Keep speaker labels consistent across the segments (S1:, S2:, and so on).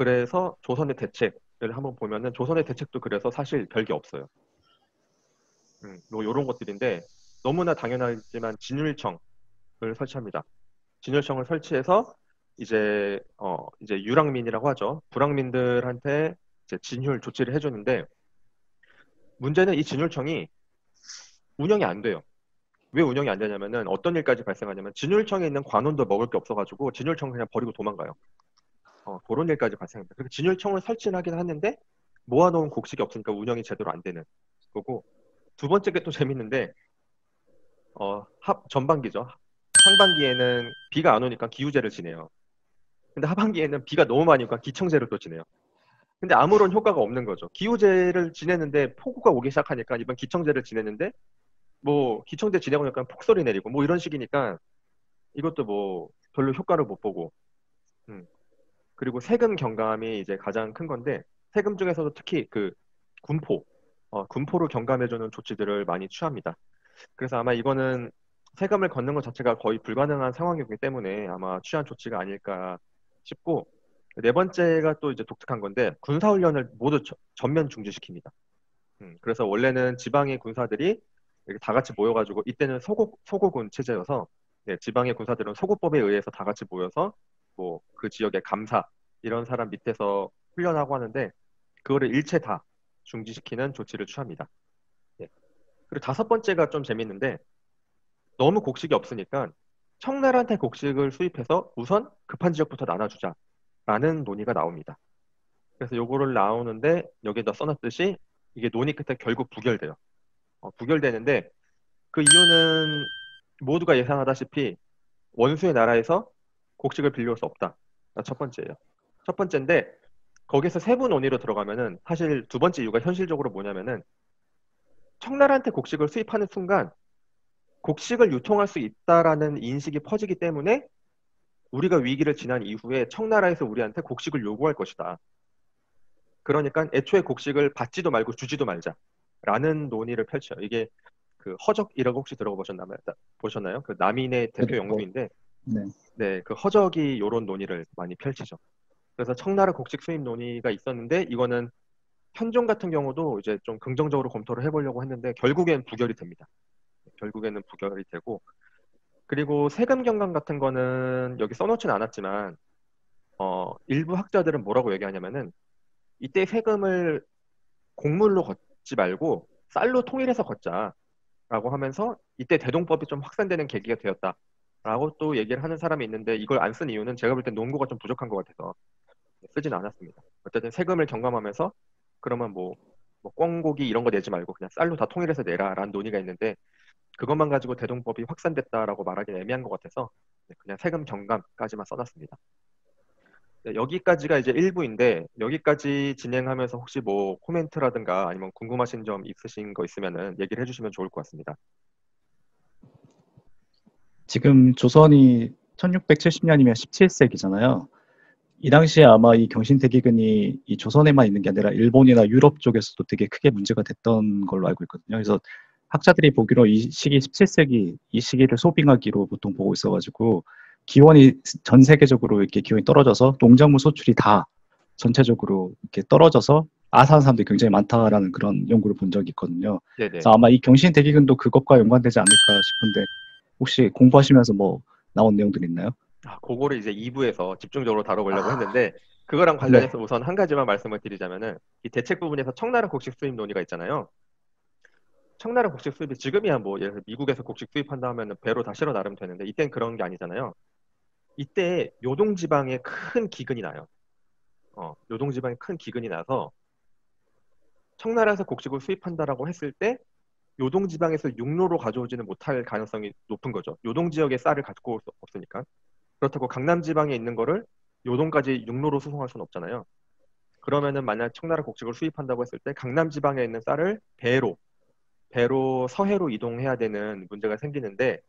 S1: 그래서 조선의 대책을 한번 보면은 조선의 대책도 그래서 사실 별게 없어요. 뭐 요런 것들인데 너무나 당연하지만 진율청을 설치합니다. 진율청을 설치해서 이제 유랑민이라고 하죠. 불황민들한테 이제 진율 조치를 해주는데 문제는 이 진율청이 운영이 안 돼요. 왜 운영이 안 되냐면은 어떤 일까지 발생하냐면 진율청에 있는 관원도 먹을 게 없어가지고 진율청 그냥 버리고 도망가요. 그런 일까지 발생합니다. 그래서 진율청을 설치는 하긴 하는데 모아놓은 곡식이 없으니까 운영이 제대로 안 되는 거고 두 번째 게 또 재밌는데 전반기죠. 상반기에는 비가 안 오니까 기우제를 지내요. 근데 하반기에는 비가 너무 많이 오니까 기청제를 또 지내요. 근데 아무런 효과가 없는 거죠. 기우제를 지내는데 폭우가 오기 시작하니까 이번 기청제를 지내는데 뭐 기청제 지내고 약간 폭설이 내리고 뭐 이런 식이니까 이것도 뭐 별로 효과를 못 보고 음. 그리고 세금 경감이 이제 가장 큰 건데 세금 중에서도 특히 그 군포 군포를 경감해주는 조치들을 많이 취합니다. 그래서 아마 이거는 세금을 걷는 것 자체가 거의 불가능한 상황이기 때문에 아마 취한 조치가 아닐까 싶고 네 번째가 또 이제 독특한 건데 군사훈련을 모두 전면 중지시킵니다. 그래서 원래는 지방의 군사들이 이렇게 다 같이 모여가지고 이때는 소고군 체제여서 지방의 군사들은 소고법에 의해서 다 같이 모여서 뭐 그 지역의 감사 이런 사람 밑에서 훈련하고 하는데 그거를 일체 다 중지시키는 조치를 취합니다. 예. 그리고 다섯 번째가 좀 재밌는데 너무 곡식이 없으니까 청나라한테 곡식을 수입해서 우선 급한 지역부터 나눠주자라는 논의가 나옵니다. 그래서 요거를 나오는데 여기에다 써놨듯이 이게 논의 끝에 결국 부결돼요. 부결되는데 그 이유는 모두가 예상하다시피 원수의 나라에서 곡식을 빌려올 수 없다. 첫 번째예요. 첫 번째인데 거기서 세부 논의로 들어가면은 사실 두 번째 이유가 현실적으로 뭐냐면은 청나라한테 곡식을 수입하는 순간 곡식을 유통할 수 있다라는 인식이 퍼지기 때문에 우리가 위기를 지난 이후에 청나라에서 우리한테 곡식을 요구할 것이다. 그러니까 애초에 곡식을 받지도 말고 주지도 말자라는 논의를 펼쳐요. 이게 그 허적이라고 혹시 보셨나요? 그 남인의 대표
S2: 뭐,
S1: 영주인데,
S2: 네.
S1: 네, 그 허적이 이런 논의를 많이 펼치죠. 그래서 청나라 곡식 수입 논의가 있었는데 이거는 현종 같은 경우도 이제 좀 긍정적으로 검토를 해보려고 했는데 결국엔 부결이 됩니다. 결국에는 부결이 되고 그리고 세금 경감 같은 거는 여기 써놓지는 않았지만 일부 학자들은 뭐라고 얘기하냐면은 이때 세금을 곡물로 걷지 말고 쌀로 통일해서 걷자라고 하면서 이때 대동법이 좀 확산되는 계기가 되었다라고 또 얘기를 하는 사람이 있는데 이걸 안 쓴 이유는 제가 볼 땐 논구가 좀 부족한 것 같아서 쓰진 않았습니다. 어쨌든 세금을 경감하면서 그러면 뭐 꿩고기 이런 거 내지 말고 그냥 쌀로 다 통일해서 내라라는 논의가 있는데 그것만 가지고 대동법이 확산됐다라고 말하기는 애매한 것 같아서 그냥 세금 경감까지만 써놨습니다. 네, 여기까지가 이제 1부인데 여기까지 진행하면서 혹시 뭐 코멘트라든가 아니면 궁금하신 점 있으신 거 있으면은 얘기를 해주시면 좋을 것 같습니다.
S2: 지금 조선이 1670년이면 17세기잖아요. 이 당시에 아마 이 경신대기근이 이 조선에만 있는 게 아니라 일본이나 유럽 쪽에서도 되게 크게 문제가 됐던 걸로 알고 있거든요. 그래서 학자들이 보기로 이 시기 17세기 이 시기를 소빙하기로 보통 보고 있어가지고 기원이 전 세계적으로 이렇게 기원이 떨어져서 농작물 소출이 다 전체적으로 이렇게 떨어져서 아사한 사람들이 굉장히 많다라는 그런 연구를 본 적이 있거든요.
S1: 네네.
S2: 그래서 아마 이 경신대기근도 그것과 연관되지 않을까 싶은데 혹시 공부하시면서 뭐 나온 내용들 있나요?
S1: 그거를 이제 2부에서 집중적으로 다뤄보려고
S2: 아,
S1: 했는데 그거랑
S2: 네,
S1: 관련해서 우선 한 가지만 말씀을 드리자면은 이 대책 부분에서 청나라 곡식 수입 논의가 있잖아요. 청나라 곡식 수입이 지금이야 뭐 예를 들어 미국에서 곡식 수입한다 하면은 배로 다 실어 나르면 되는데 이땐 그런 게 아니잖아요. 이때 요동 지방에 큰 기근이 나요. 요동 지방에 큰 기근이 나서 청나라에서 곡식을 수입한다라고 했을 때 요동 지방에서 육로로 가져오지는 못할 가능성이 높은 거죠. 요동 지역의 쌀을 갖고 올 수 없으니까. 그렇다고 강남 지방에 있는 거를 요동까지 육로로 수송할 수는 없잖아요. 그러면은 만약 청나라 곡식을 수입한다고 했을 때 강남 지방에 있는 쌀을 배로 서해로 이동해야 되는 문제가 생기는데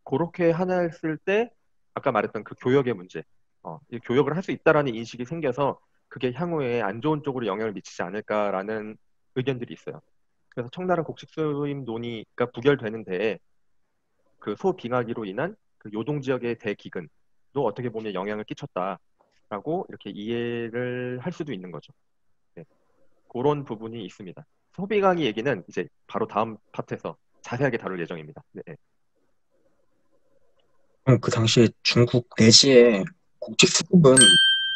S1: 그렇게 하나 했을 때 아까 말했던 그 교역의 문제, 이 교역을 할 수 있다라는 인식이 생겨서 그게 향후에 안 좋은 쪽으로 영향을 미치지 않을까라는 의견들이 있어요. 그래서 청나라 곡식 수입 논의가 부결되는데 그 소빙하기로 인한 그 요동 지역의 대기근도 어떻게 보면 영향을 끼쳤다. 이렇게 이해를 할 수도 있는 거죠. 네, 그런 부분이 있습니다. 소비 강의 얘기는 이제 바로 다음 파트에서 자세하게 다룰 예정입니다. 네.
S3: 그럼 그 당시에 중국 내지의 국제 수급은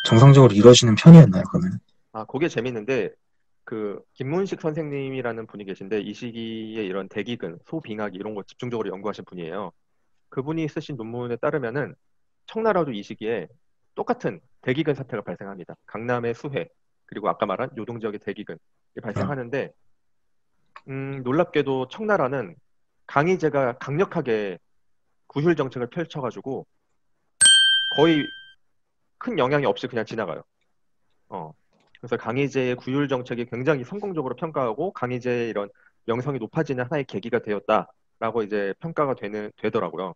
S3: 정상적으로 이루어지는 편이었나요, 그러면?
S1: 아, 그게 재밌는데 그 김문식 선생님이라는 분이 계신데 이 시기에 이런 대기근, 소빙하기 이런 거 집중적으로 연구하신 분이에요. 그분이 쓰신 논문에 따르면은 청나라도 이 시기에 똑같은 대기근 사태가 발생합니다. 강남의 수해 그리고 아까 말한 요동 지역의 대기근이
S3: 아,
S1: 발생하는데 놀랍게도 청나라는 강희제가 강력하게 구휼 정책을 펼쳐가지고 거의 큰 영향이 없이 그냥 지나가요. 어. 그래서 강희제의 구휼 정책이 굉장히 성공적으로 평가하고 강희제의 이런 명성이 높아지는 하나의 계기가 되었다라고 이제 평가가 되더라고요.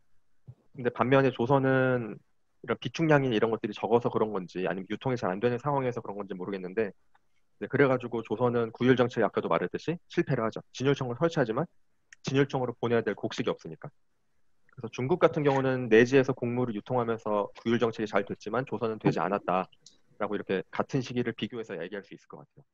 S1: 근데 반면에 조선은 이런 비축량이 이런 것들이 적어서 그런 건지 아니면 유통이 잘 안 되는 상황에서 그런 건지 모르겠는데 그래가지고 조선은 구휼 정책이 아까도 말했듯이 실패를 하죠. 진율청을 설치하지만 진율청으로 보내야 될 곡식이 없으니까. 그래서 중국 같은 경우는 내지에서 곡물을 유통하면서 구율 정책이 잘 됐지만 조선은 되지 않았다라고 이렇게 같은 시기를 비교해서 얘기할 수 있을 것 같아요.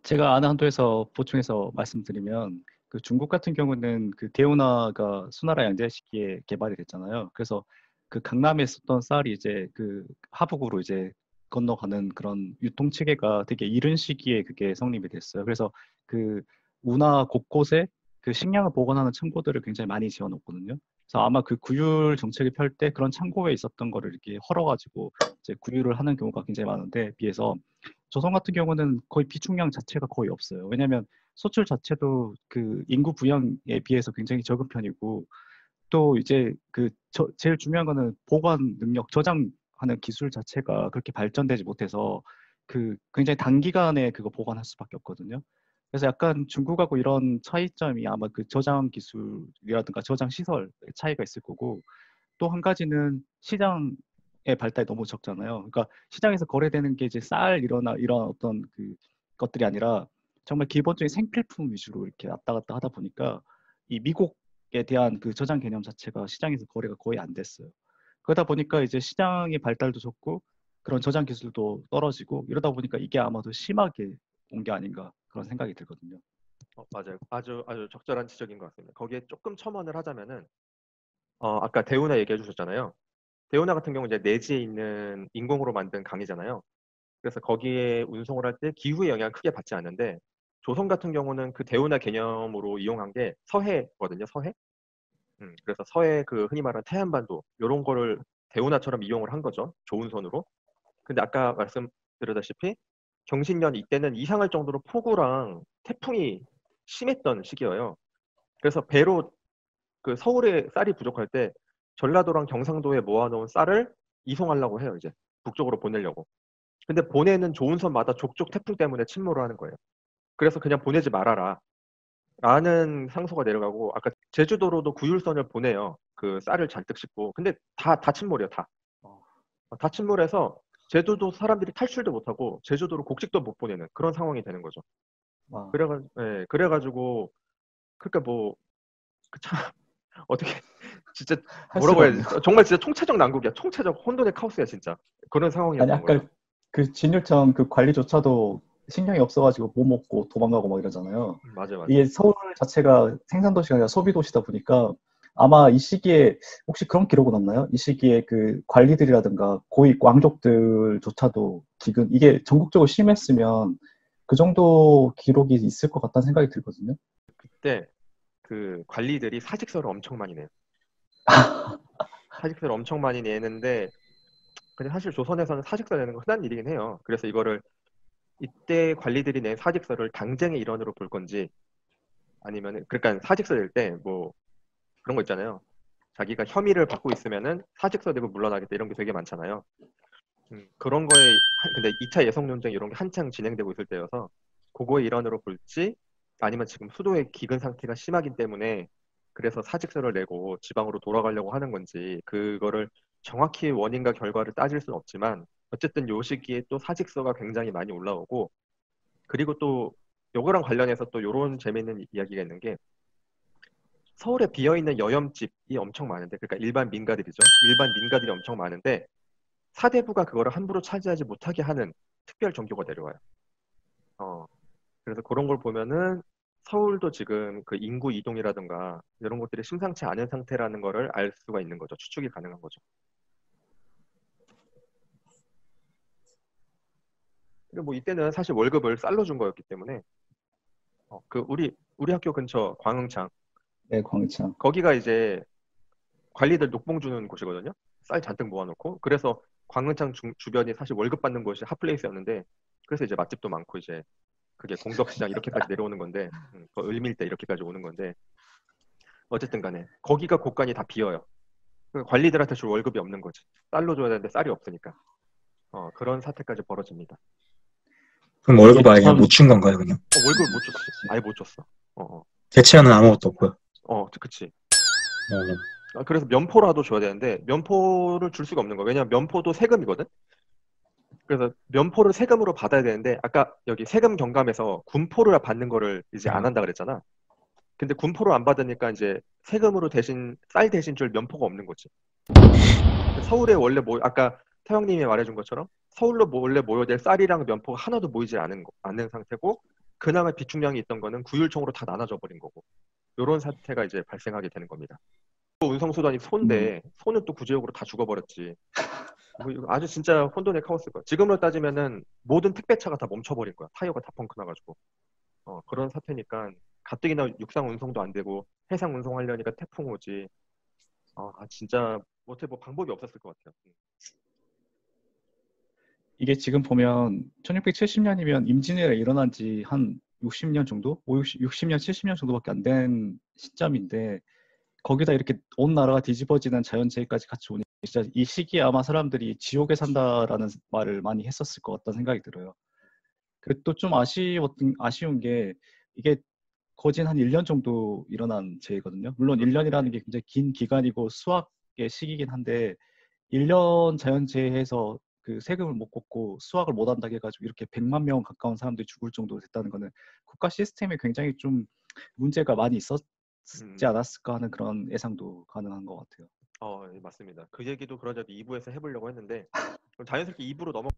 S2: 제가 아는 한도에서 보충해서 말씀드리면 그 중국 같은 경우는 그 대운하가 수나라 양제 시기에 개발이 됐잖아요. 그래서 그 강남에 있었던 쌀이 이제 그 하북으로 이제 건너가는 그런 유통 체계가 되게 이른 시기에 그게 성립이 됐어요. 그래서 그 운하 곳곳에 그 식량을 보관하는 창고들을 굉장히 많이 지어놓거든요. 그래서 아마 그 구율 정책을 펼 때 그런 창고에 있었던 거를 이렇게 헐어가지고 이제 구율을 하는 경우가 굉장히 많은데 비해서 조선 같은 경우는 거의 비축량 자체가 거의 없어요. 왜냐하면 소출 자체도 그 인구 부양에 비해서 굉장히 적은 편이고 또 이제 그 제일 중요한 거는 보관 능력, 저장하는 기술 자체가 그렇게 발전되지 못해서 그 굉장히 단기간에 그거 보관할 수밖에 없거든요. 그래서 약간 중국하고 이런 차이점이 아마 그 저장 기술이라든가 저장 시설 차이가 있을 거고 또 한 가지는 시장의 발달이 너무 적잖아요. 그러니까 시장에서 거래되는 게 이제 쌀 이런 어떤 그 것들이 아니라 정말 기본적인 생필품 위주로 이렇게 왔다 갔다 하다 보니까 이 미국에 대한 그 저장 개념 자체가 시장에서 거래가 거의 안 됐어요. 그러다 보니까 이제 시장의 발달도 적고 그런 저장 기술도 떨어지고 이러다 보니까 이게 아마도 심하게 온 게 아닌가 그런 생각이 들거든요.
S1: 맞아요. 아주 적절한 지적인 것 같습니다. 거기에 조금 첨언을 하자면은 아까 대운하 얘기해 주셨잖아요. 대운하 같은 경우 이제 내지에 있는 인공으로 만든 강이잖아요. 그래서 거기에 운송을 할 때 기후의 영향을 크게 받지 않는데 조선 같은 경우는 그 대운하 개념으로 이용한 게 서해거든요. 서해. 그래서 서해 그 흔히 말하는 태안반도 이런 거를 대운하처럼 이용을 한 거죠. 좋은 선으로. 근데 아까 말씀드렸다시피 경신년 이때는 이상할 정도로 폭우랑 태풍이 심했던 시기예요. 그래서 배로 그 서울에 쌀이 부족할 때 전라도랑 경상도에 모아놓은 쌀을 이송하려고 해요. 이제 북쪽으로 보내려고. 근데 보내는 좋은 선마다 족족 태풍 때문에 침몰을 하는 거예요. 그래서 그냥 보내지 말아라. 라는 상소가 내려가고 아까 제주도로도 구율선을 보내요. 그 쌀을 잔뜩 싣고. 근데 다 침몰이에요. 다 침몰해서 제주도 사람들이 탈출도 못하고 제주도로 곡식도 못 보내는 그런 상황이 되는 거죠.
S2: 와,
S1: 그래가지고 그러니까 뭐 그 참 어떻게 진짜
S2: 할
S1: 뭐라고
S2: 수가
S1: 해야지?
S2: 없네요.
S1: 정말 진짜 총체적 난국이야. 총체적 혼돈의 카오스야 진짜. 그런
S2: 아니
S1: 상황이었던
S2: 아까
S1: 거예요.
S2: 그 진율청 그 관리조차도 신경이 없어가지고 못 먹고 도망가고 막 이러잖아요.
S1: 맞아요,
S2: 이게
S1: 맞아요.
S2: 서울 자체가 생산도시가 아니라 소비도시다 보니까 아마 이 시기에 혹시 그런 기록은 없나요? 이 시기에 그 관리들이라든가 고위 왕족들조차도 기근 이게 전국적으로 심했으면 그 정도 기록이 있을 것 같다는 생각이 들거든요.
S1: 그때 그 관리들이 사직서를 엄청 많이 내요. 사직서를 엄청 많이 내는데 근데 사실 조선에서는 사직서 내는 건 흔한 일이긴 해요. 그래서 이거를 이때 관리들이 낸 사직서를 당쟁의 일환으로 볼 건지 아니면 그러니까 사직서 낼 때 뭐 그런 거 있잖아요. 자기가 혐의를 받고 있으면은 사직서 내고 물러나겠다 이런 게 되게 많잖아요. 그런 거에 근데 2차 예성 논쟁 이런 게 한창 진행되고 있을 때여서 그거의 일환으로 볼지 아니면 지금 수도의 기근 상태가 심하기 때문에 그래서 사직서를 내고 지방으로 돌아가려고 하는 건지 그거를 정확히 원인과 결과를 따질 수는 없지만 어쨌든 요 시기에 또 사직서가 굉장히 많이 올라오고 그리고 또 요거랑 관련해서 또 요런 재미있는 이야기가 있는 게 서울에 비어있는 여염집이 엄청 많은데 그러니까 일반 민가들이죠. 일반 민가들이 엄청 많은데 사대부가 그거를 함부로 차지하지 못하게 하는 특별 정교가 내려와요. 그래서 그런 걸 보면은 서울도 지금 그 인구 이동이라든가 이런 것들이 심상치 않은 상태라는 거를 알 수가 있는 거죠. 추측이 가능한 거죠. 근데 뭐 이때는 사실 월급을 쌀로 준 거였기 때문에 그 우리 학교 근처 광흥창
S2: 네, 광창.
S1: 거기가 이제 관리들 녹봉 주는 곳이거든요. 쌀 잔뜩 모아놓고. 그래서 광흥창 주변이 사실 월급 받는 곳이 핫플레이스였는데 그래서 이제 맛집도 많고 이제 그게 공덕시장 이렇게까지 내려오는 건데 그 을밀대 이렇게까지 오는 건데 어쨌든 간에 거기가 곳간이 다 비어요. 그 관리들한테 줄 월급이 없는 거지. 쌀로 줘야 되는데 쌀이 없으니까. 그런 사태까지 벌어집니다.
S3: 그럼 월급
S2: 이게
S3: 아예
S2: 참
S3: 못 준 건가요, 그냥?
S1: 월급을 못 줬지. 아예 못 줬어.
S3: 대체하는 아무것도 없고요.
S1: 그치.
S3: 어,
S1: 그래서 면포라도 줘야 되는데 면포를 줄 수가 없는 거야. 왜냐면 면포도 세금이거든. 그래서 면포를 세금으로 받아야 되는데 아까 여기 세금 경감에서 군포를 받는 거를 이제 안 한다 그랬잖아. 근데 군포를 안 받으니까 이제 세금으로 대신 쌀 대신 줄 면포가 없는 거지. 서울에 원래 아까 태영님이 말해준 것처럼 서울로 원래 모여야 될 쌀이랑 면포가 하나도 모이지 않은 상태고 그나마 비축량이 있던 거는 구율총으로 다 나눠져 버린 거고 이런 사태가 이제 발생하게 되는 겁니다. 또 운송수단이 소인데 소는 또 구제역으로 다 죽어버렸지. 뭐 이거 아주 진짜 혼돈의 카오스일 거야. 지금으로 따지면은 모든 택배차가 다 멈춰버린 거야. 타이어가 다 펑크 나가지고. 그런 사태니까 가뜩이나 육상 운송도 안 되고 해상 운송하려니까 태풍 오지. 진짜 어떻게 뭐 방법이 없었을 것 같아요.
S2: 이게 지금 보면 1670년이면 임진왜란이 일어난 지 한 60년 정도? 60년, 70년 정도밖에 안 된 시점인데 거기다 이렇게 온 나라가 뒤집어지는 자연재해까지 같이 오니 진짜 이 시기에 아마 사람들이 지옥에 산다라는 말을 많이 했었을 것 같다는 생각이 들어요. 그리고 또 좀 아쉬운 게 이게 거진 한 1년 정도 일어난 재해거든요. 물론 1년이라는 게 굉장히 긴 기간이고 수학의 시기긴 한데 1년 자연재해에서 그 세금을 못 걷고 수학을 못 한다고 해가지고 이렇게 100만 명 가까운 사람들이 죽을 정도로 됐다는 거는 국가 시스템에 굉장히 좀 문제가 많이 있었지 않았을까 하는 그런 예상도 가능한 것 같아요.
S1: 예, 맞습니다. 그 얘기도 그러자도 2부에서 해보려고 했는데 그럼 자연스럽게 2부로 넘어.